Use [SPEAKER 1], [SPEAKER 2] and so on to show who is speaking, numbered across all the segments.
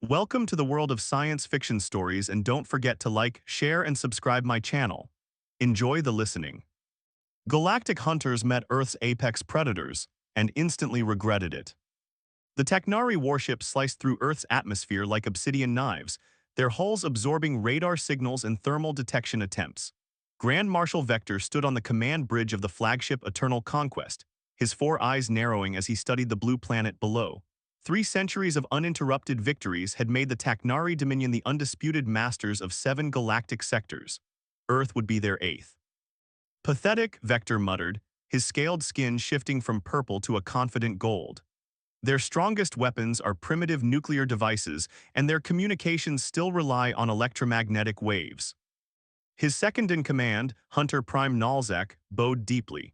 [SPEAKER 1] Welcome to the world of science fiction stories, and don't forget to like, share, and subscribe my channel. Enjoy the listening. Galactic hunters met Earth's apex predators and instantly regretted it. The Technari warships sliced through Earth's atmosphere like obsidian knives, their hulls absorbing radar signals and thermal detection attempts. Grand Marshal Vector stood on the command bridge of the flagship Eternal Conquest, his four eyes narrowing as he studied the blue planet below. 3 centuries of uninterrupted victories had made the Taknari Dominion the undisputed masters of 7 galactic sectors. Earth would be their 8th. Pathetic, Vector muttered, his scaled skin shifting from purple to a confident gold. Their strongest weapons are primitive nuclear devices, and their communications still rely on electromagnetic waves. His second-in-command, Hunter Prime Nalzak, bowed deeply.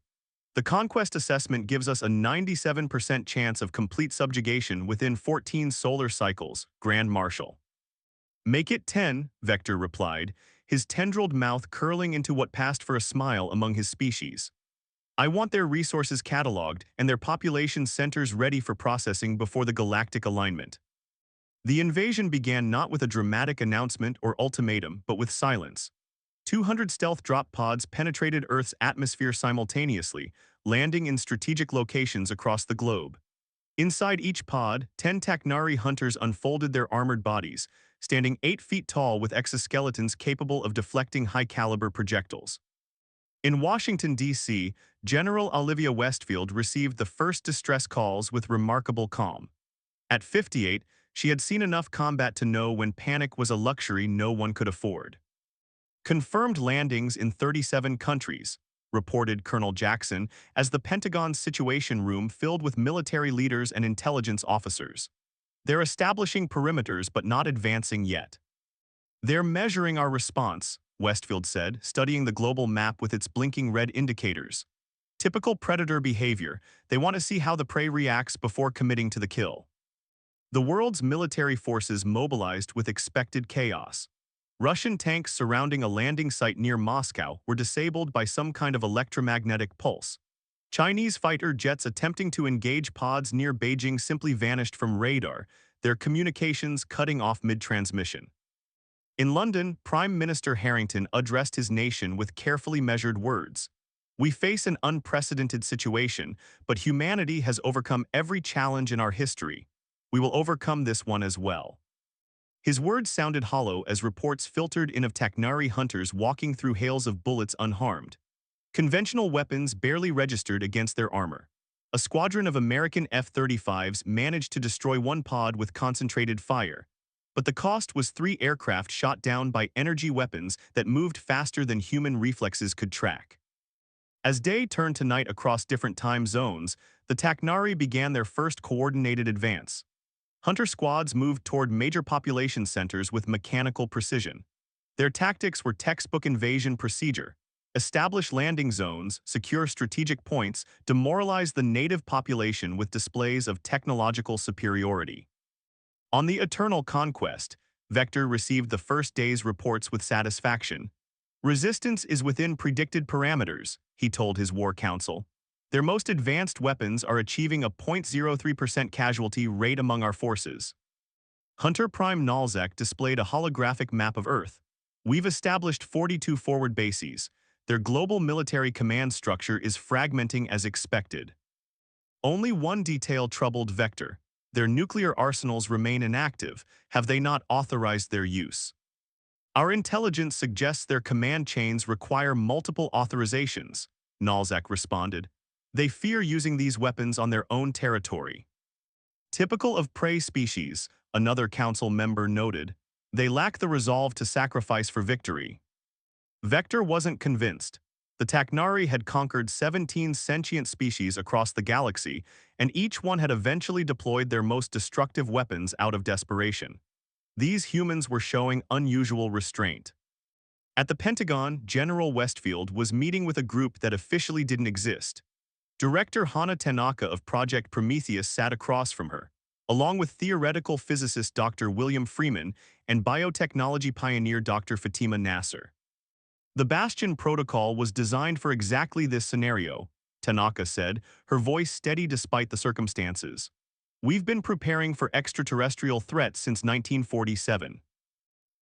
[SPEAKER 1] The conquest assessment gives us a 97% chance of complete subjugation within 14 solar cycles, Grand Marshal. Make it 10, Vector replied, his tendrilled mouth curling into what passed for a smile among his species. I want their resources cataloged and their population centers ready for processing before the galactic alignment. The invasion began not with a dramatic announcement or ultimatum, but with silence. 200 stealth drop pods penetrated Earth's atmosphere simultaneously, landing in strategic locations across the globe. Inside each pod, 10 Taknari hunters unfolded their armored bodies, standing 8 feet tall with exoskeletons capable of deflecting high-caliber projectiles. In Washington, D.C., General Olivia Westfield received the first distress calls with remarkable calm. At 58, she had seen enough combat to know when panic was a luxury no one could afford. Confirmed landings in 37 countries, reported Colonel Jackson as the Pentagon's Situation Room filled with military leaders and intelligence officers. They're establishing perimeters but not advancing yet. They're measuring our response, Westfield said, studying the global map with its blinking red indicators. Typical predator behavior, they want to see how the prey reacts before committing to the kill. The world's military forces mobilized with expected chaos. Russian tanks surrounding a landing site near Moscow were disabled by some kind of electromagnetic pulse. Chinese fighter jets attempting to engage pods near Beijing simply vanished from radar, their communications cutting off mid-transmission. In London, Prime Minister Harrington addressed his nation with carefully measured words. We face an unprecedented situation, but humanity has overcome every challenge in our history. We will overcome this one as well. His words sounded hollow as reports filtered in of Taknari hunters walking through hails of bullets unharmed. Conventional weapons barely registered against their armor. A squadron of American F-35s managed to destroy one pod with concentrated fire, but the cost was 3 aircraft shot down by energy weapons that moved faster than human reflexes could track. As day turned to night across different time zones, the Taknari began their first coordinated advance. Hunter squads moved toward major population centers with mechanical precision. Their tactics were textbook invasion procedure: establish landing zones, secure strategic points, demoralize the native population with displays of technological superiority. On the Eternal Conquest, Vector received the first day's reports with satisfaction. Resistance is within predicted parameters, he told his war council. Their most advanced weapons are achieving a 0.03% casualty rate among our forces. Hunter Prime Nalzak displayed a holographic map of Earth. We've established 42 forward bases. Their global military command structure is fragmenting as expected. Only one detail troubled Vector. Their nuclear arsenals remain inactive. Have they not authorized their use? Our intelligence suggests their command chains require multiple authorizations, Nalzak responded. They fear using these weapons on their own territory. Typical of prey species, another council member noted. They lack the resolve to sacrifice for victory. Vector wasn't convinced. The Taknari had conquered 17 sentient species across the galaxy, and each one had eventually deployed their most destructive weapons out of desperation. These humans were showing unusual restraint. At the Pentagon, General Westfield was meeting with a group that officially didn't exist. Director Hana Tanaka of Project Prometheus sat across from her, along with theoretical physicist Dr. William Freeman and biotechnology pioneer Dr. Fatima Nasser. The Bastion Protocol was designed for exactly this scenario, Tanaka said, her voice steady despite the circumstances. We've been preparing for extraterrestrial threats since 1947.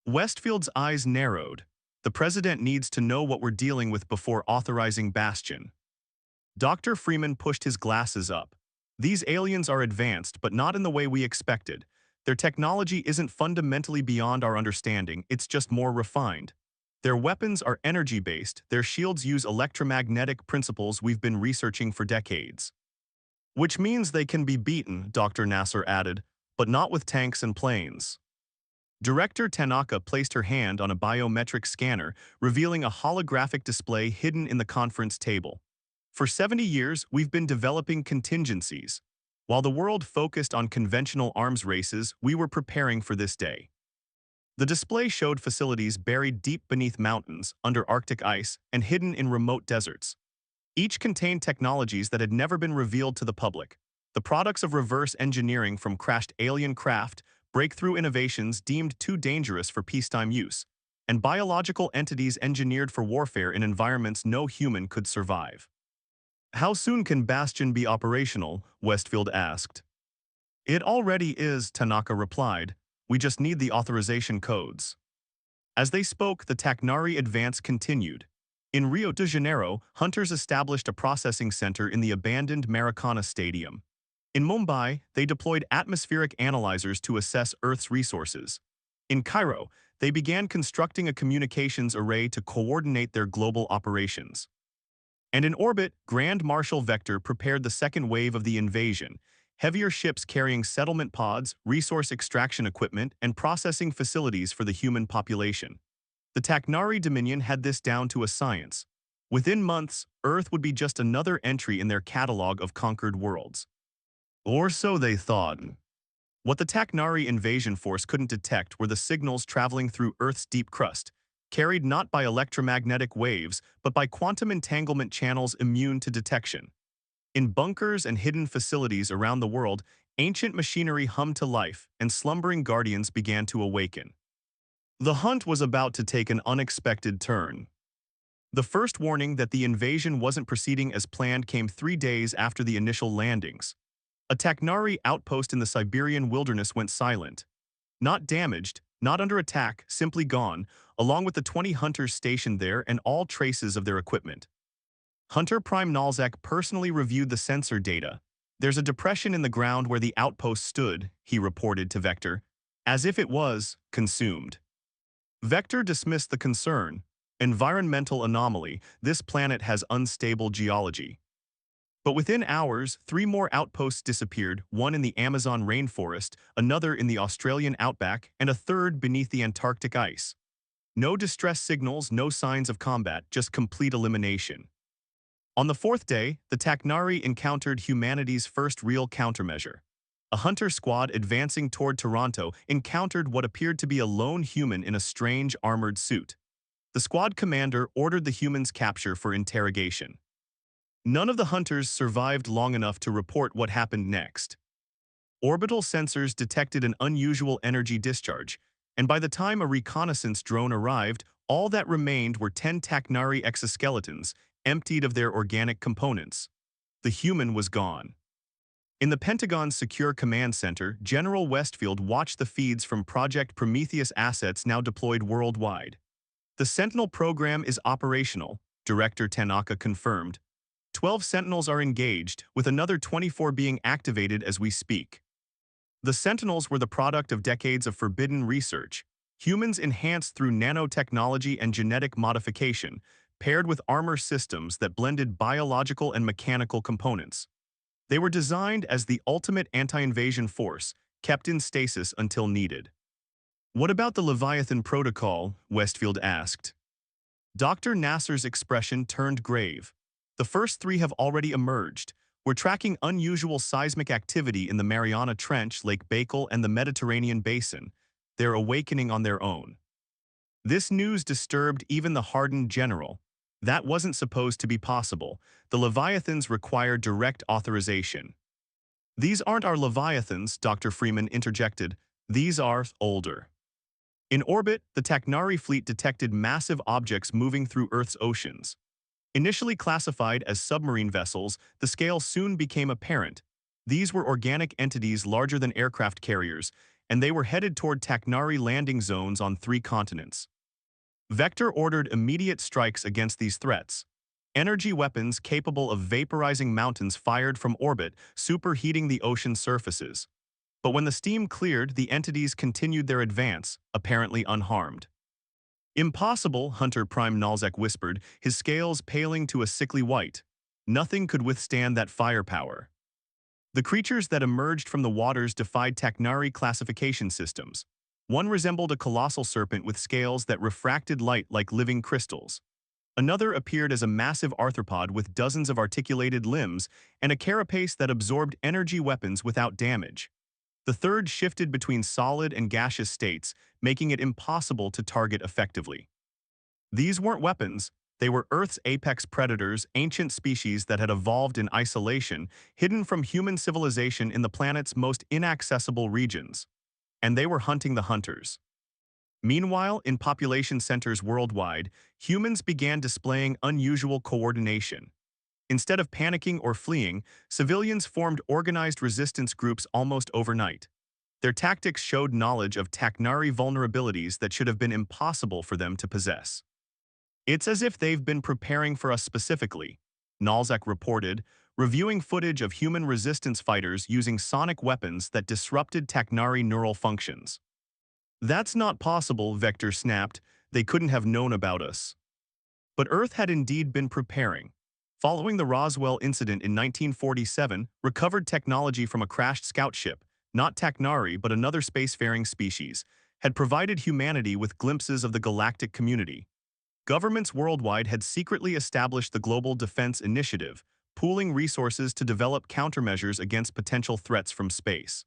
[SPEAKER 1] Westfield's eyes narrowed. The president needs to know what we're dealing with before authorizing Bastion. Dr. Freeman pushed his glasses up. These aliens are advanced, but not in the way we expected. Their technology isn't fundamentally beyond our understanding, it's just more refined. Their weapons are energy-based, their shields use electromagnetic principles we've been researching for decades. Which means they can be beaten, Dr. Nasser added, but not with tanks and planes. Director Tanaka placed her hand on a biometric scanner, revealing a holographic display hidden in the conference table. For 70 years, we've been developing contingencies. While the world focused on conventional arms races, we were preparing for this day. The display showed facilities buried deep beneath mountains, under Arctic ice, and hidden in remote deserts. Each contained technologies that had never been revealed to the public. The products of reverse engineering from crashed alien craft, breakthrough innovations deemed too dangerous for peacetime use, and biological entities engineered for warfare in environments no human could survive. How soon can Bastion be operational? Westfield asked. It already is, Tanaka replied. We just need the authorization codes. As they spoke, the Taknari advance continued. In Rio de Janeiro, hunters established a processing center in the abandoned Maracana Stadium. In Mumbai, they deployed atmospheric analyzers to assess Earth's resources. In Cairo, they began constructing a communications array to coordinate their global operations. And in orbit, Grand Marshal Vector prepared the second wave of the invasion, heavier ships carrying settlement pods, resource extraction equipment, and processing facilities for the human population. The Taknari Dominion had this down to a science. Within months, Earth would be just another entry in their catalog of conquered worlds. Or so they thought. What the Taknari invasion force couldn't detect were the signals traveling through Earth's deep crust, carried not by electromagnetic waves, but by quantum entanglement channels immune to detection. In bunkers and hidden facilities around the world, ancient machinery hummed to life, and slumbering guardians began to awaken. The hunt was about to take an unexpected turn. The first warning that the invasion wasn't proceeding as planned came 3 days after the initial landings. A Taknari outpost in the Siberian wilderness went silent. Not damaged, not under attack, simply gone, along with the 20 hunters stationed there and all traces of their equipment. Hunter Prime Nalzak personally reviewed the sensor data. There's a depression in the ground where the outpost stood, he reported to Vector, as if it was consumed. Vector dismissed the concern. Environmental anomaly, this planet has unstable geology. But within hours, 3 more outposts disappeared, one in the Amazon rainforest, another in the Australian outback, and a third beneath the Antarctic ice. No distress signals, no signs of combat, just complete elimination. On the 4th day, the Taknari encountered humanity's first real countermeasure. A hunter squad advancing toward Toronto encountered what appeared to be a lone human in a strange armored suit. The squad commander ordered the human's capture for interrogation. None of the hunters survived long enough to report what happened next. Orbital sensors detected an unusual energy discharge, and by the time a reconnaissance drone arrived, all that remained were 10 Taknari exoskeletons, emptied of their organic components. The human was gone. In the Pentagon's Secure Command Center, General Westfield watched the feeds from Project Prometheus assets now deployed worldwide. The Sentinel program is operational, Director Tanaka confirmed. 12 Sentinels are engaged, with another 24 being activated as we speak. The Sentinels were the product of decades of forbidden research, humans enhanced through nanotechnology and genetic modification, paired with armor systems that blended biological and mechanical components. They were designed as the ultimate anti-invasion force, kept in stasis until needed. What about the Leviathan Protocol? Westfield asked. Dr. Nasser's expression turned grave. The first 3 have already emerged. We're tracking unusual seismic activity in the Mariana Trench, Lake Baikal, and the Mediterranean Basin. They're awakening on their own. This news disturbed even the hardened general. That wasn't supposed to be possible. The Leviathans require direct authorization. These aren't our Leviathans, Dr. Freeman interjected. These are older. In orbit, the Taknari fleet detected massive objects moving through Earth's oceans. Initially classified as submarine vessels, the scale soon became apparent. These were organic entities larger than aircraft carriers, and they were headed toward Taknari landing zones on 3 continents. Vector ordered immediate strikes against these threats. Energy weapons capable of vaporizing mountains fired from orbit, superheating the ocean surfaces. But when the steam cleared, the entities continued their advance, apparently unharmed. Impossible, Hunter Prime Nalzek whispered, his scales paling to a sickly white. Nothing could withstand that firepower. The creatures that emerged from the waters defied Taknari classification systems. One resembled a colossal serpent with scales that refracted light like living crystals. Another appeared as a massive arthropod with dozens of articulated limbs and a carapace that absorbed energy weapons without damage. The third shifted between solid and gaseous states, making it impossible to target effectively. These weren't weapons, they were Earth's apex predators, ancient species that had evolved in isolation, hidden from human civilization in the planet's most inaccessible regions. And they were hunting the hunters. Meanwhile, in population centers worldwide, humans began displaying unusual coordination. Instead of panicking or fleeing, civilians formed organized resistance groups almost overnight. Their tactics showed knowledge of Taknari vulnerabilities that should have been impossible for them to possess. It's as if they've been preparing for us specifically, Nalzek reported, reviewing footage of human resistance fighters using sonic weapons that disrupted Taknari neural functions. That's not possible, Vector snapped. They couldn't have known about us. But Earth had indeed been preparing. Following the Roswell incident in 1947, recovered technology from a crashed scout ship, not Taknari but another spacefaring species, had provided humanity with glimpses of the galactic community. Governments worldwide had secretly established the Global Defense Initiative, pooling resources to develop countermeasures against potential threats from space.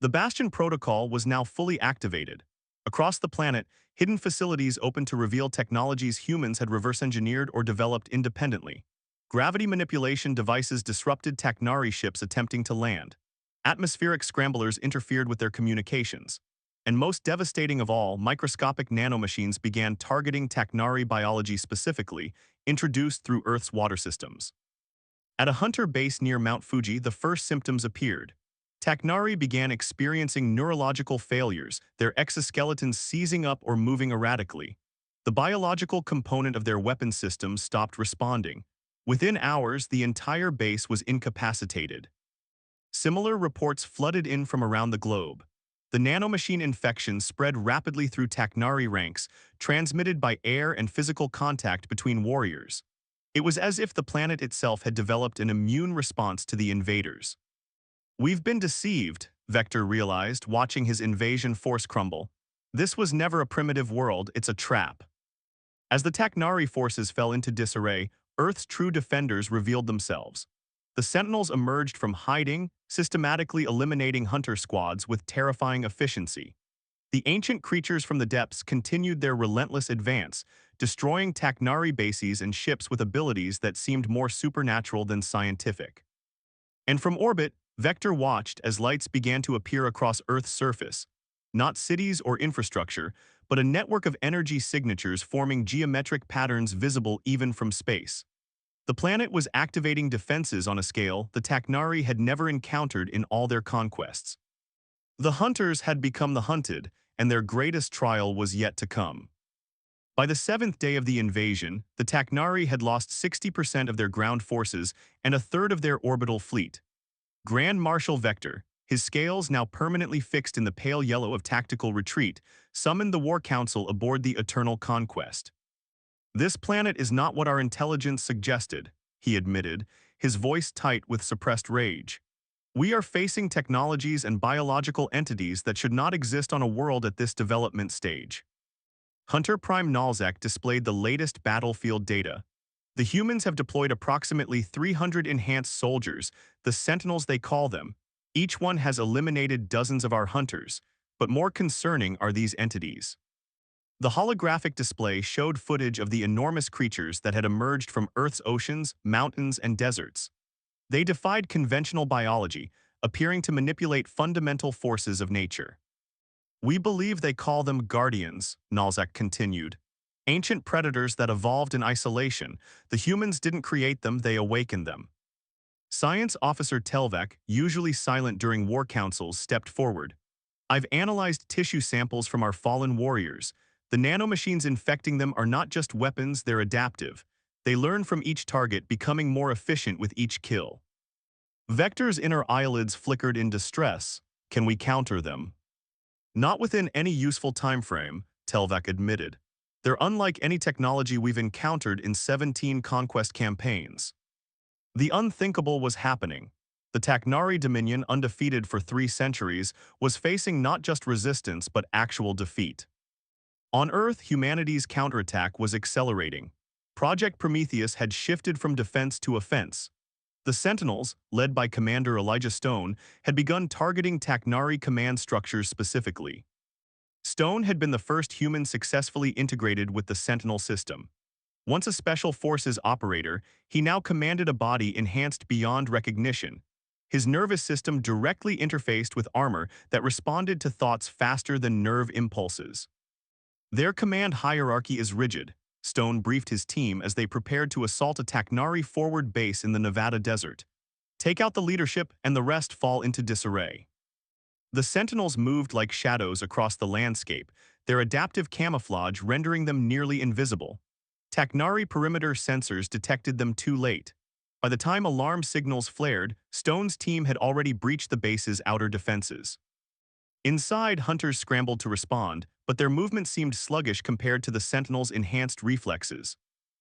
[SPEAKER 1] The Bastion Protocol was now fully activated. Across the planet, hidden facilities opened to reveal technologies humans had reverse-engineered or developed independently. Gravity manipulation devices disrupted Taknari ships attempting to land. Atmospheric scramblers interfered with their communications. And most devastating of all, microscopic nanomachines began targeting Taknari biology specifically, introduced through Earth's water systems. At a hunter base near Mount Fuji, the first symptoms appeared. Taknari began experiencing neurological failures, their exoskeletons seizing up or moving erratically. The biological component of their weapon systems stopped responding. Within hours, the entire base was incapacitated. Similar reports flooded in from around the globe. The nanomachine infection spread rapidly through Taknari ranks, transmitted by air and physical contact between warriors. It was as if the planet itself had developed an immune response to the invaders. We've been deceived, Vector realized, watching his invasion force crumble. This was never a primitive world, it's a trap. As the Taknari forces fell into disarray, Earth's true defenders revealed themselves. The Sentinels emerged from hiding, systematically eliminating hunter squads with terrifying efficiency. The ancient creatures from the depths continued their relentless advance, destroying Taknari bases and ships with abilities that seemed more supernatural than scientific. And from orbit, Vector watched as lights began to appear across Earth's surface. Not cities or infrastructure, but a network of energy signatures forming geometric patterns visible even from space. The planet was activating defenses on a scale the Taknari had never encountered in all their conquests. The hunters had become the hunted, and their greatest trial was yet to come. By the 7th day of the invasion, the Taknari had lost 60% of their ground forces and a third of their orbital fleet. Grand Marshal Vector, his scales now permanently fixed in the pale yellow of tactical retreat, summoned the War Council aboard the Eternal Conquest. This planet is not what our intelligence suggested, he admitted, his voice tight with suppressed rage. We are facing technologies and biological entities that should not exist on a world at this development stage. Hunter Prime Nalzak displayed the latest battlefield data. The humans have deployed approximately 300 enhanced soldiers, the Sentinels they call them. Each one has eliminated dozens of our hunters, but more concerning are these entities. The holographic display showed footage of the enormous creatures that had emerged from Earth's oceans, mountains, and deserts. They defied conventional biology, appearing to manipulate fundamental forces of nature. We believe they call them guardians, Nalzak continued. Ancient predators that evolved in isolation. The humans didn't create them, they awakened them. Science Officer Telvek, usually silent during war councils, stepped forward. I've analyzed tissue samples from our fallen warriors. The nanomachines infecting them are not just weapons, they're adaptive. They learn from each target, becoming more efficient with each kill. Vector's inner eyelids flickered in distress. Can we counter them? Not within any useful time frame, Telvek admitted. They're unlike any technology we've encountered in 17 conquest campaigns. The unthinkable was happening. The Taknari Dominion, undefeated for 3 centuries, was facing not just resistance but actual defeat. On Earth, humanity's counterattack was accelerating. Project Prometheus had shifted from defense to offense. The Sentinels, led by Commander Elijah Stone, had begun targeting Taknari command structures specifically. Stone had been the first human successfully integrated with the Sentinel system. Once a Special Forces operator, he now commanded a body enhanced beyond recognition. His nervous system directly interfaced with armor that responded to thoughts faster than nerve impulses. Their command hierarchy is rigid. Stone briefed his team as they prepared to assault a Taknari forward base in the Nevada desert. Take out the leadership and the rest fall into disarray. The Sentinels moved like shadows across the landscape, their adaptive camouflage rendering them nearly invisible. Taknari perimeter sensors detected them too late. By the time alarm signals flared, Stone's team had already breached the base's outer defenses. Inside, hunters scrambled to respond, but their movement seemed sluggish compared to the Sentinels' enhanced reflexes.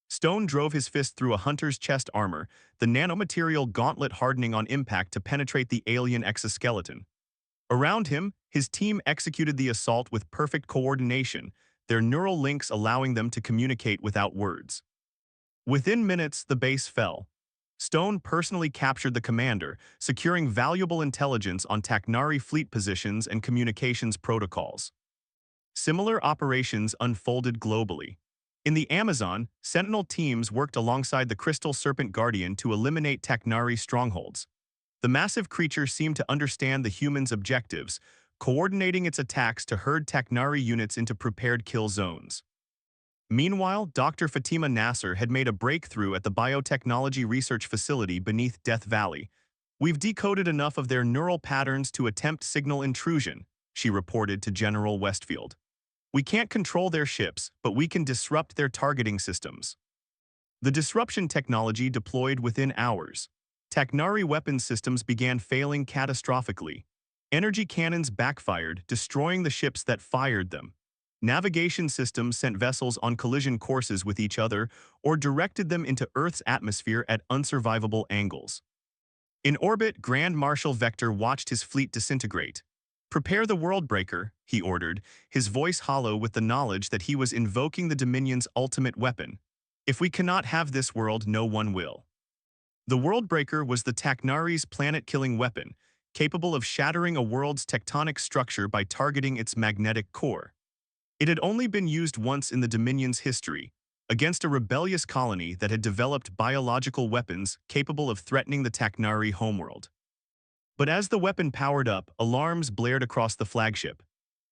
[SPEAKER 1] Stone drove his fist through a hunter's chest armor, the nanomaterial gauntlet hardening on impact to penetrate the alien exoskeleton. Around him, his team executed the assault with perfect coordination, their neural links allowing them to communicate without words. Within minutes, the base fell. Stone personally captured the commander, securing valuable intelligence on Taknari fleet positions and communications protocols. Similar operations unfolded globally. In the Amazon, Sentinel teams worked alongside the Crystal Serpent Guardian to eliminate Taknari strongholds. The massive creature seemed to understand the humans' objectives, coordinating its attacks to herd Taknari units into prepared kill zones. Meanwhile, Dr. Fatima Nasser had made a breakthrough at the biotechnology research facility beneath Death Valley. We've decoded enough of their neural patterns to attempt signal intrusion, she reported to General Westfield. We can't control their ships, but we can disrupt their targeting systems. The disruption technology deployed within hours. Taknari weapons systems began failing catastrophically. Energy cannons backfired, destroying the ships that fired them. Navigation systems sent vessels on collision courses with each other or directed them into Earth's atmosphere at unsurvivable angles. In orbit, Grand Marshal Vector watched his fleet disintegrate. "Prepare the Worldbreaker," he ordered, his voice hollow with the knowledge that he was invoking the Dominion's ultimate weapon. "If we cannot have this world, no one will." The Worldbreaker was the Taknari's planet-killing weapon, capable of shattering a world's tectonic structure by targeting its magnetic core. It had only been used once in the Dominion's history, against a rebellious colony that had developed biological weapons capable of threatening the Taknari homeworld. But as the weapon powered up, alarms blared across the flagship.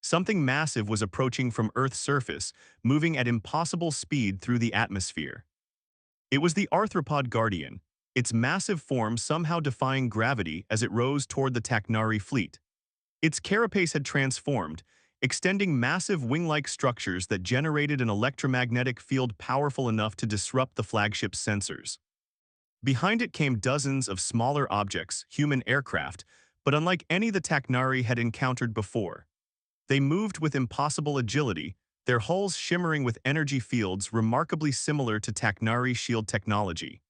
[SPEAKER 1] Something massive was approaching from Earth's surface, moving at impossible speed through the atmosphere. It was the Arthropod Guardian, its massive form somehow defying gravity as it rose toward the Taknari fleet. Its carapace had transformed, extending massive wing-like structures that generated an electromagnetic field powerful enough to disrupt the flagship's sensors. Behind it came dozens of smaller objects, human aircraft, but unlike any the Taknari had encountered before. They moved with impossible agility, their hulls shimmering with energy fields remarkably similar to Taknari shield technology.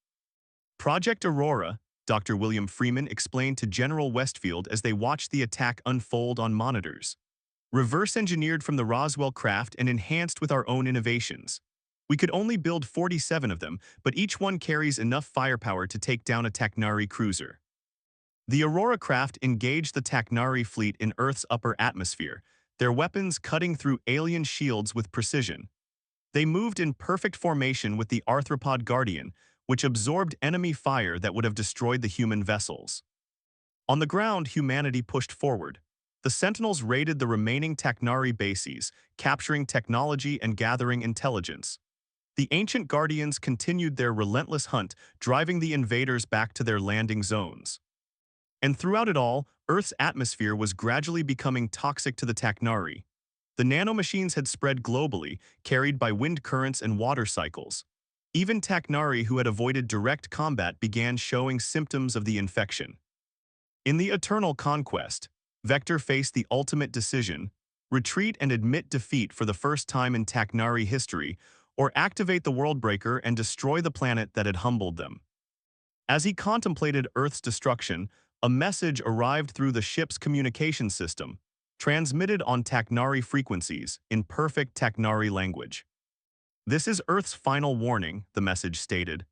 [SPEAKER 1] Project Aurora, Dr. William Freeman explained to General Westfield as they watched the attack unfold on monitors. Reverse-engineered from the Roswell craft and enhanced with our own innovations. We could only build 47 of them, but each one carries enough firepower to take down a Taknari cruiser. The Aurora craft engaged the Taknari fleet in Earth's upper atmosphere, their weapons cutting through alien shields with precision. They moved in perfect formation with the Arthropod Guardian, which absorbed enemy fire that would have destroyed the human vessels. On the ground, humanity pushed forward. The Sentinels raided the remaining Taknari bases, capturing technology and gathering intelligence. The ancient Guardians continued their relentless hunt, driving the invaders back to their landing zones. And throughout it all, Earth's atmosphere was gradually becoming toxic to the Taknari. The nanomachines had spread globally, carried by wind currents and water cycles. Even Taknari who had avoided direct combat began showing symptoms of the infection. In the Eternal Conquest, Vector faced the ultimate decision: retreat and admit defeat for the first time in Taknari history, or activate the Worldbreaker and destroy the planet that had humbled them. As he contemplated Earth's destruction, a message arrived through the ship's communication system, transmitted on Taknari frequencies in perfect Taknari language. "This is Earth's final warning," the message stated.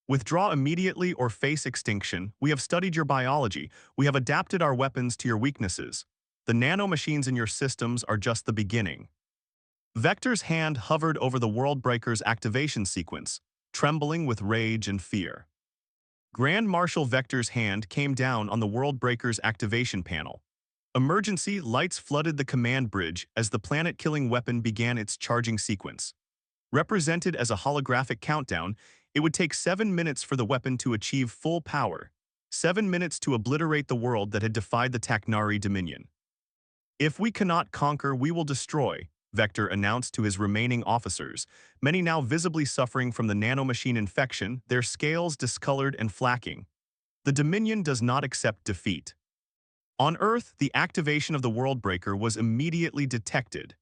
[SPEAKER 1] "Withdraw immediately or face extinction. We have studied your biology. We have adapted our weapons to your weaknesses. The nanomachines in your systems are just the beginning." Vector's hand hovered over the Worldbreaker's activation sequence, trembling with rage and fear. Grand Marshal Vector's hand came down on the Worldbreaker's activation panel. Emergency lights flooded the command bridge as the planet-killing weapon began its charging sequence. Represented as a holographic countdown, it would take 7 minutes for the weapon to achieve full power, 7 minutes to obliterate the world that had defied the Taknari dominion. "If we cannot conquer, we will destroy," Vector announced to his remaining officers, many now visibly suffering from the nanomachine infection, their scales discolored and flacking. "The Dominion does not accept defeat." On Earth, the activation of the Worldbreaker was immediately detected.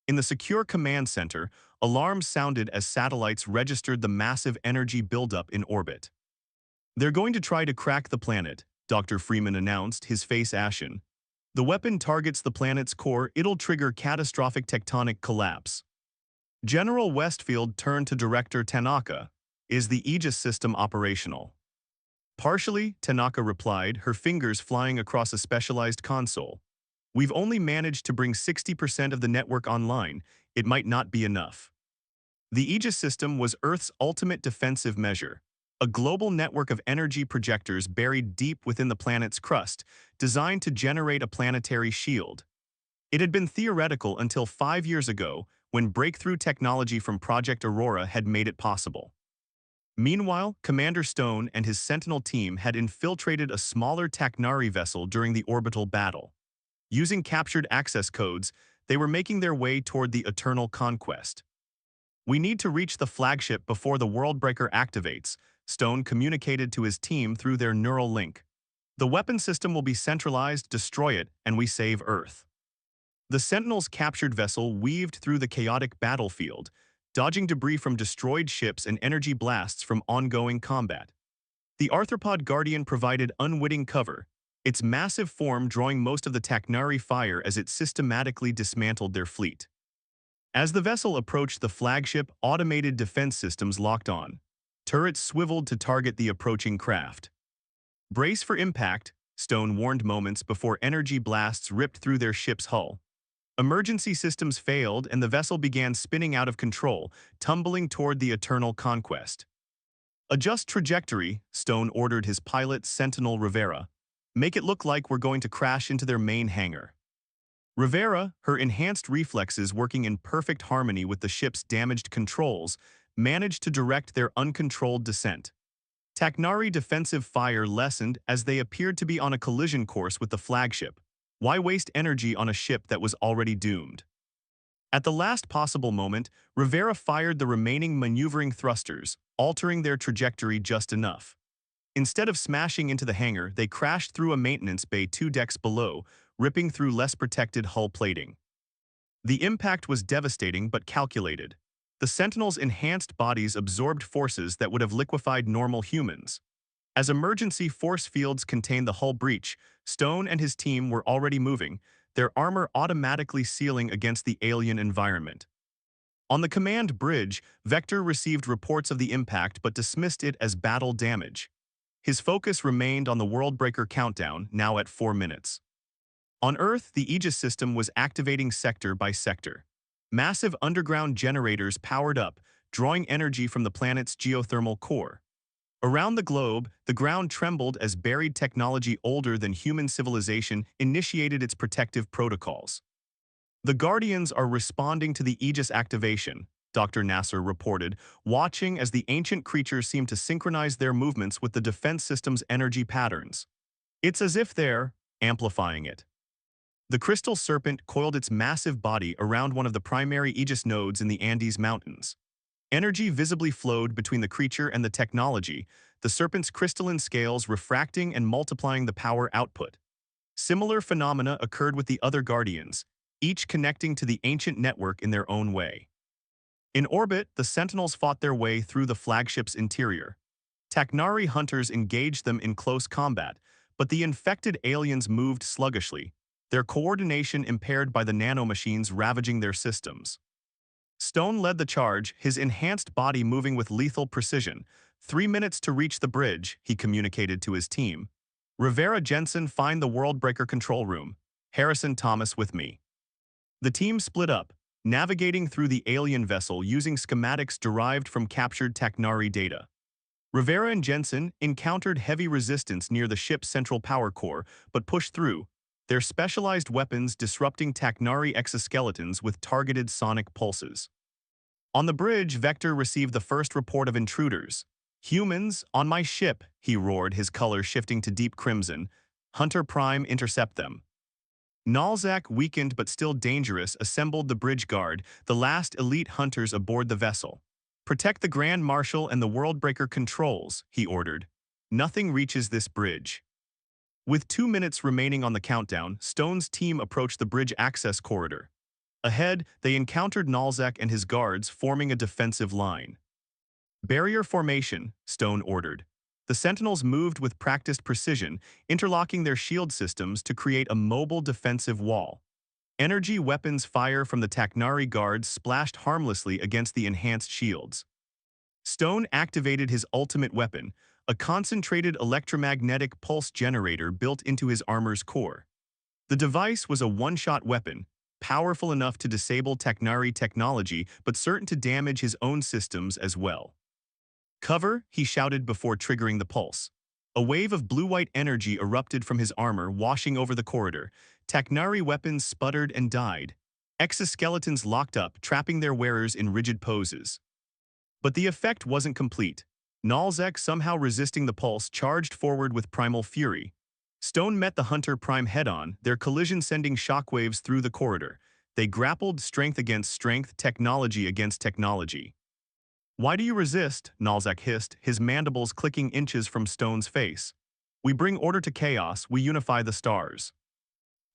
[SPEAKER 1] In the secure command center, alarms sounded as satellites registered the massive energy buildup in orbit. "They're going to try to crack the planet," Dr. Freeman announced, his face ashen. "The weapon targets the planet's core. It'll trigger catastrophic tectonic collapse." General Westfield turned to Director Tanaka. "Is the Aegis system operational?" "Partially," Tanaka replied, her fingers flying across a specialized console. "We've only managed to bring 60% of the network online. It might not be enough." The Aegis system was Earth's ultimate defensive measure, a global network of energy projectors buried deep within the planet's crust, designed to generate a planetary shield. It had been theoretical until 5 years ago, when breakthrough technology from Project Aurora had made it possible. Meanwhile, Commander Stone and his Sentinel team had infiltrated a smaller Taknari vessel during the orbital battle. Using captured access codes, they were making their way toward the Eternal Conquest. "We need to reach the flagship before the Worldbreaker activates," Stone communicated to his team through their neural link. "The weapon system will be centralized, destroy it, and we save Earth." The Sentinel's captured vessel weaved through the chaotic battlefield, dodging debris from destroyed ships and energy blasts from ongoing combat. The arthropod Guardian provided unwitting cover, its massive form drawing most of the Taknari fire as it systematically dismantled their fleet. As the vessel approached the flagship, automated defense systems locked on. Turrets swiveled to target the approaching craft. "Brace for impact," Stone warned moments before energy blasts ripped through their ship's hull. Emergency systems failed and the vessel began spinning out of control, tumbling toward the Eternal Conquest. "Adjust trajectory," Stone ordered his pilot, Sentinel Rivera. "Make it look like we're going to crash into their main hangar." Rivera, her enhanced reflexes working in perfect harmony with the ship's damaged controls, managed to direct their uncontrolled descent. Taknari defensive fire lessened as they appeared to be on a collision course with the flagship. Why waste energy on a ship that was already doomed? At the last possible moment, Rivera fired the remaining maneuvering thrusters, altering their trajectory just enough. Instead of smashing into the hangar, they crashed through a maintenance bay 2 decks below, ripping through less protected hull plating. The impact was devastating but calculated. The Sentinel's enhanced bodies absorbed forces that would have liquefied normal humans. As emergency force fields contained the hull breach, Stone and his team were already moving, their armor automatically sealing against the alien environment. On the command bridge, Vector received reports of the impact but dismissed it as battle damage. His focus remained on the Worldbreaker countdown, now at 4 minutes. On Earth, the Aegis system was activating sector by sector. Massive underground generators powered up, drawing energy from the planet's geothermal core. Around the globe, the ground trembled as buried technology older than human civilization initiated its protective protocols. "The Guardians are responding to the Aegis activation," Dr. Nasser reported, watching as the ancient creatures seem to synchronize their movements with the defense system's energy patterns. It's as if they're amplifying it. The crystal serpent coiled its massive body around one of the primary Aegis nodes in the Andes Mountains. Energy visibly flowed between the creature and the technology, the serpent's crystalline scales refracting and multiplying the power output. Similar phenomena occurred with the other guardians, each connecting to the ancient network in their own way. In orbit, the Sentinels fought their way through the flagship's interior. Taknari hunters engaged them in close combat, but the infected aliens moved sluggishly, their coordination impaired by the nanomachines ravaging their systems. Stone led the charge, his enhanced body moving with lethal precision. 3 minutes to reach the bridge, he communicated to his team. Rivera Jensen, find the Worldbreaker control room. Harrison Thomas with me. The team split up, navigating through the alien vessel using schematics derived from captured Taknari data. Rivera and Jensen encountered heavy resistance near the ship's central power core, but pushed through, their specialized weapons disrupting Taknari exoskeletons with targeted sonic pulses. On the bridge, Vector received the first report of intruders. "Humans, on my ship," he roared, his color shifting to deep crimson. "Hunter Prime, intercept them." Nalzak, weakened but still dangerous, assembled the bridge guard, the last elite hunters aboard the vessel. "Protect the Grand Marshal and the Worldbreaker controls," he ordered. "Nothing reaches this bridge." With 2 minutes remaining on the countdown, Stone's team approached the bridge access corridor. Ahead, they encountered Nalzak and his guards forming a defensive line. "Barrier formation," Stone ordered. The Sentinels moved with practiced precision, interlocking their shield systems to create a mobile defensive wall. Energy weapons fire from the Taknari guards splashed harmlessly against the enhanced shields. Stone activated his ultimate weapon, a concentrated electromagnetic pulse generator built into his armor's core. The device was a one-shot weapon, powerful enough to disable Taknari technology but certain to damage his own systems as well. "Cover," he shouted before triggering the pulse. A wave of blue-white energy erupted from his armor, washing over the corridor. Taknari weapons sputtered and died. Exoskeletons locked up, trapping their wearers in rigid poses. But the effect wasn't complete. Nalzak, somehow resisting the pulse, charged forward with primal fury. Stone met the Hunter Prime head-on, their collision sending shockwaves through the corridor. They grappled, strength against strength, technology against technology. "Why do you resist?" Nalzak hissed, his mandibles clicking inches from Stone's face. "We bring order to chaos, we unify the stars."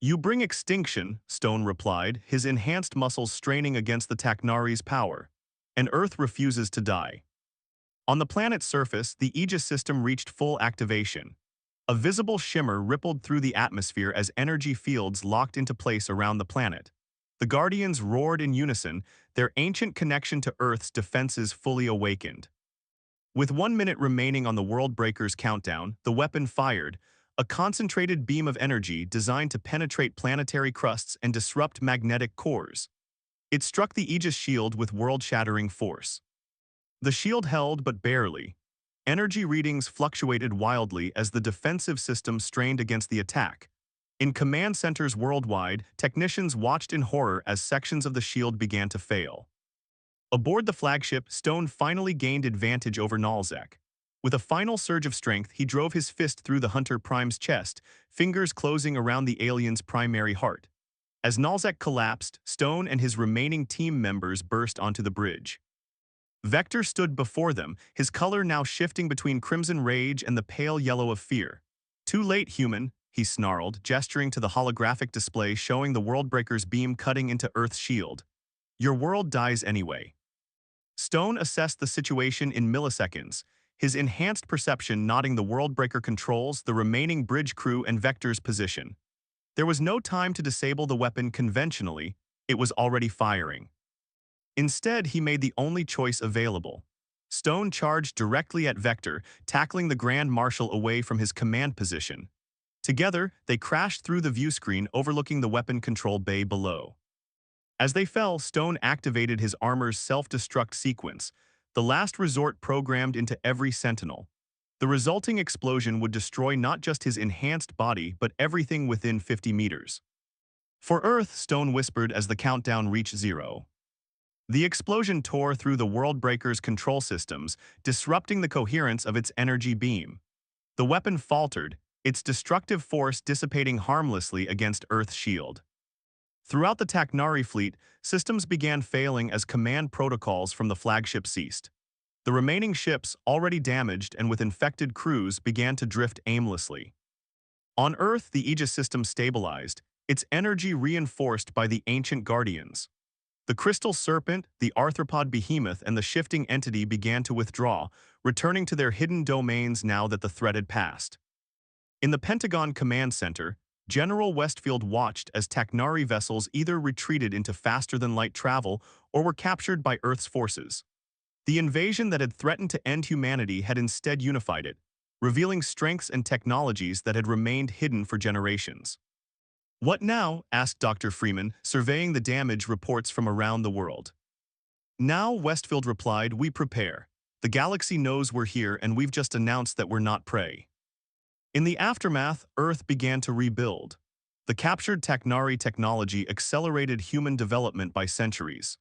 [SPEAKER 1] "You bring extinction," Stone replied, his enhanced muscles straining against the Taknari's power. "And Earth refuses to die." On the planet's surface, the Aegis system reached full activation. A visible shimmer rippled through the atmosphere as energy fields locked into place around the planet. The Guardians roared in unison, their ancient connection to Earth's defenses fully awakened. With 1 minute remaining on the Worldbreaker's countdown, the weapon fired, a concentrated beam of energy designed to penetrate planetary crusts and disrupt magnetic cores. It struck the Aegis shield with world-shattering force. The shield held, but barely. Energy readings fluctuated wildly as the defensive system strained against the attack. In command centers worldwide, technicians watched in horror as sections of the shield began to fail. Aboard the flagship, Stone finally gained advantage over Nalzak. With a final surge of strength, he drove his fist through the Hunter Prime's chest, fingers closing around the alien's primary heart. As Nalzak collapsed, Stone and his remaining team members burst onto the bridge. Vector stood before them, his color now shifting between crimson rage and the pale yellow of fear. "Too late, human," he snarled, gesturing to the holographic display showing the Worldbreaker's beam cutting into Earth's shield. "Your world dies anyway." Stone assessed the situation in milliseconds, his enhanced perception nodding the Worldbreaker controls, the remaining bridge crew, and Vector's position. There was no time to disable the weapon conventionally, it was already firing. Instead, he made the only choice available. Stone charged directly at Vector, tackling the Grand Marshal away from his command position. Together, they crashed through the viewscreen overlooking the weapon control bay below. As they fell, Stone activated his armor's self-destruct sequence, the last resort programmed into every Sentinel. The resulting explosion would destroy not just his enhanced body but everything within 50 meters. "For Earth," Stone whispered as the countdown reached 0. The explosion tore through the Worldbreaker's control systems, disrupting the coherence of its energy beam. The weapon faltered, its destructive force dissipating harmlessly against Earth's shield. Throughout the Taknari fleet, systems began failing as command protocols from the flagship ceased. The remaining ships, already damaged and with infected crews, began to drift aimlessly. On Earth, the Aegis system stabilized, its energy reinforced by the ancient guardians. The crystal serpent, the arthropod behemoth, and the shifting entity began to withdraw, returning to their hidden domains now that the threat had passed. In the Pentagon Command Center, General Westfield watched as Taknari vessels either retreated into faster-than-light travel or were captured by Earth's forces. The invasion that had threatened to end humanity had instead unified it, revealing strengths and technologies that had remained hidden for generations. "What now?" asked Dr. Freeman, surveying the damage reports from around the world. "Now," Westfield replied, "we prepare. The galaxy knows we're here and we've just announced that we're not prey." In the aftermath, Earth began to rebuild. The captured Taknari technology accelerated human development by centuries.